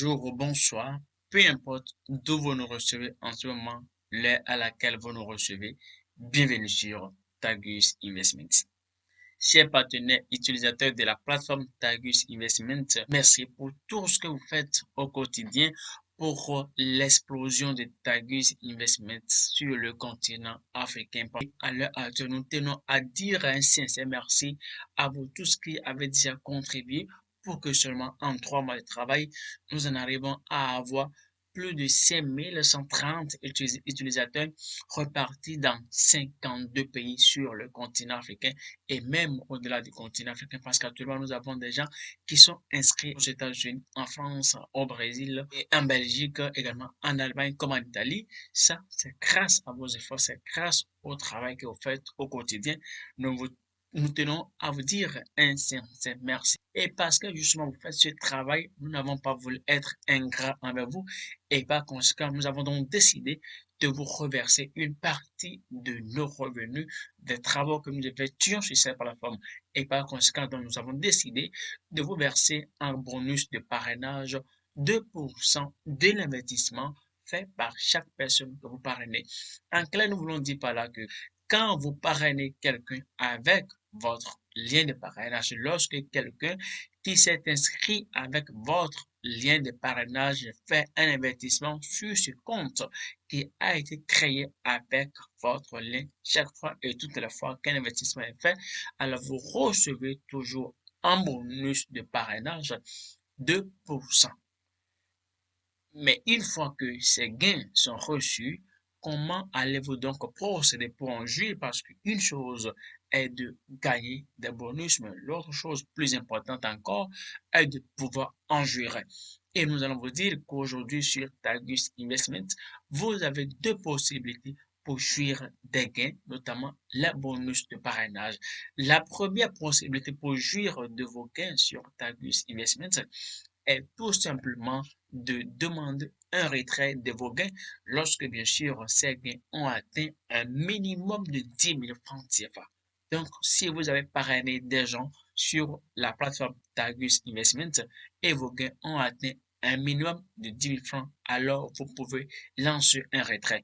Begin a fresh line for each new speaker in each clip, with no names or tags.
bonjour ou bonsoir, peu importe d'où vous nous recevez en ce moment, l'heure à laquelle vous nous recevez, bienvenue sur Tagus Investments. Chers partenaires utilisateurs de la plateforme Tagus Investment, merci pour tout ce que vous faites au quotidien pour l'explosion de Tagus Investment sur le continent africain. À l'heure actuelle, nous tenons à dire un sincère merci à vous tous qui avez déjà contribué pour que seulement en 3 mois de travail, nous en arrivons à avoir plus de 5130 utilisateurs repartis dans 52 pays sur le continent africain et même au-delà du continent africain, parce qu'actuellement, nous avons des gens qui sont inscrits aux États-Unis, en France, au Brésil et en Belgique, également en Allemagne comme en Italie. Ça, c'est grâce à vos efforts, c'est grâce au travail que vous faites au quotidien. Nous tenons à vous dire un sincère merci. Et parce que justement vous faites ce travail, nous n'avons pas voulu être ingrats envers vous et par conséquent, nous avons donc décidé de vous reverser une partie de nos revenus des travaux que nous effectuons sur cette plateforme. Et par conséquent, donc, nous avons décidé de vous verser un bonus de parrainage 2% de l'investissement fait par chaque personne que vous parrainez. En clair, nous voulons dire par là que quand vous parrainez quelqu'un avec votre lien de parrainage, lorsque quelqu'un qui s'est inscrit avec votre lien de parrainage fait un investissement sur ce compte qui a été créé avec votre lien chaque fois et toutes les fois qu'un investissement est fait, alors vous recevez toujours un bonus de parrainage de 2%. Mais une fois que ces gains sont reçus, comment allez-vous donc procéder pour en jouir? Parce qu'une chose est de gagner des bonus, mais l'autre chose plus importante encore est de pouvoir en jouir. Et nous allons vous dire qu'aujourd'hui sur Tagus Investment, vous avez deux possibilités pour jouir des gains, notamment les bonus de parrainage. La première possibilité pour jouir de vos gains sur Tagus Investment est tout simplement de demander un retrait de vos gains lorsque, bien sûr, ces gains ont atteint un minimum de 10 000 francs CFA. Donc, si vous avez parrainé des gens sur la plateforme Tagus Investment et vos gains ont atteint un minimum de 10 000 francs, alors vous pouvez lancer un retrait.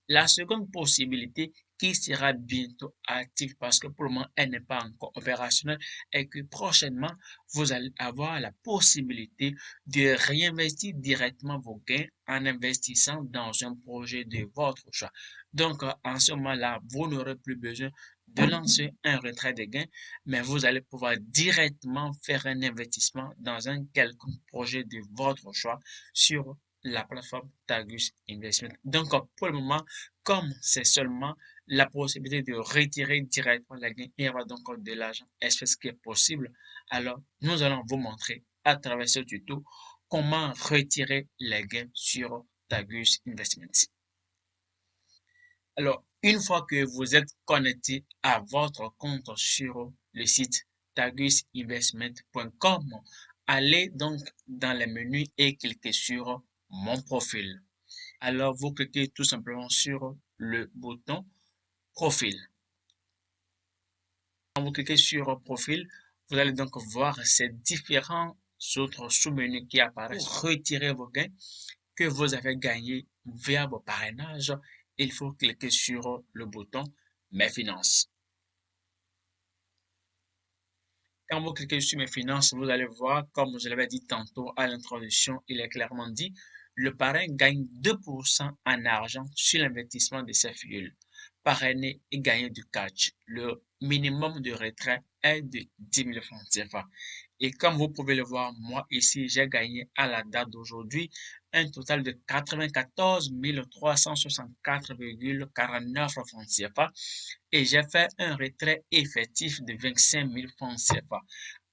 La seconde possibilité qui sera bientôt active parce que pour le moment, elle n'est pas encore opérationnelle est que prochainement, vous allez avoir la possibilité de réinvestir directement vos gains en investissant dans un projet de votre choix. Donc, en ce moment-là, vous n'aurez plus besoin de lancer un retrait de gains, mais vous allez pouvoir directement faire un investissement dans un quelconque projet de votre choix sur la plateforme Tagus Investment. Donc, pour le moment, comme c'est seulement la possibilité de retirer directement les gains et avoir donc de l'argent espèce qui est possible, alors nous allons vous montrer à travers ce tuto comment retirer les gains sur Tagus Investments. Alors, une fois que vous êtes connecté à votre compte sur le site tagusinvestment.com, allez donc dans les menus et cliquez sur Mon profil. Alors, vous cliquez tout simplement sur le bouton Profil. Quand vous cliquez sur Profil, vous allez donc voir ces différents autres sous-menus qui apparaissent. Pour retirer vos gains que vous avez gagnés via vos parrainages, il faut cliquer sur le bouton Mes finances. Quand vous cliquez sur Mes finances, vous allez voir, comme je l'avais dit tantôt à l'introduction, il est clairement dit, le parrain gagne 2% en argent sur l'investissement de ses fioles. Parrainer et gagner du catch. Le minimum de retrait est de 10 000 francs CFA. Et comme vous pouvez le voir, moi ici, j'ai gagné à la date d'aujourd'hui un total de 94 364,49 francs CFA et j'ai fait un retrait effectif de 25 000 francs CFA.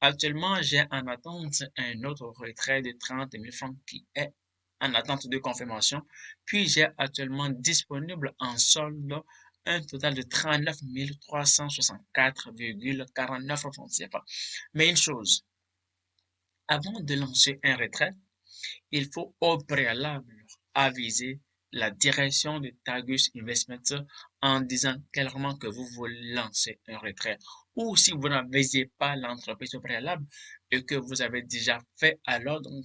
Actuellement, j'ai en attente un autre retrait de 30 000 francs qui est en attente de confirmation. Puis j'ai actuellement disponible en solde un total de 39 364,49 francs CFA. Mais une chose, avant de lancer un retrait, il faut au préalable aviser la direction de Tagus Investments en disant clairement que vous voulez lancer un retrait. Ou si vous n'avisez pas l'entreprise au préalable et que vous avez déjà fait alors donc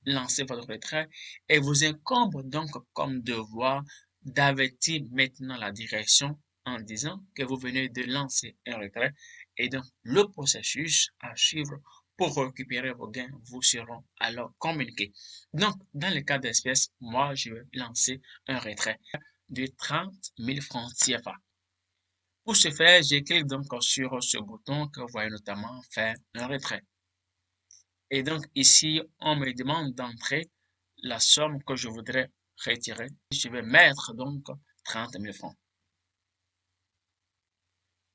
lancer votre retrait et vous incombe donc comme devoir d'avertir maintenant la direction en disant que vous venez de lancer un retrait et donc le processus à suivre pour récupérer vos gains vous seront alors communiqués. Donc, dans le cas d'espèce, moi, je vais lancer un retrait de 30 000 francs CFA. Pour ce faire, je clique donc sur ce bouton que vous voyez notamment faire un retrait. Et donc ici, on me demande d'entrer la somme que je voudrais retirer. Je vais mettre donc 30 000 francs.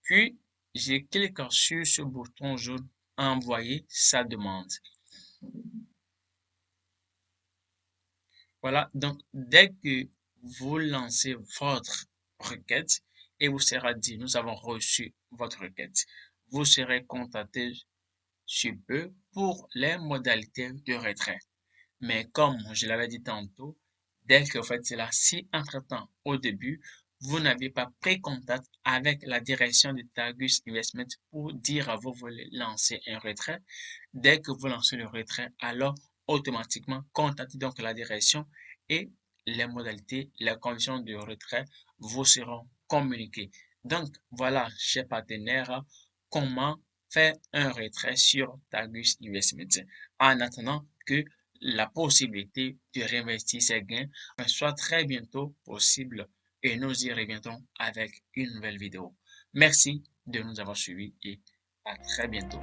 Puis, je clique sur ce bouton jaune envoyer sa demande. Voilà, donc dès que vous lancez votre requête, et vous sera dit, nous avons reçu votre requête, vous serez contacté sur peu pour les modalités de retrait. Mais comme je l'avais dit tantôt, dès que vous faites cela, si entre-temps, au début, vous n'avez pas pris contact avec la direction de Targus Investment pour dire à vous voulez lancer un retrait, dès que vous lancez le retrait, alors automatiquement, contactez donc la direction et les modalités, les conditions de retrait vous seront communiquées. Donc, voilà, chers partenaires, comment faire un retrait sur Targus Investment. En attendant que la possibilité de réinvestir ses gains soit très bientôt possible et nous y reviendrons avec une nouvelle vidéo. Merci de nous avoir suivis et à très bientôt.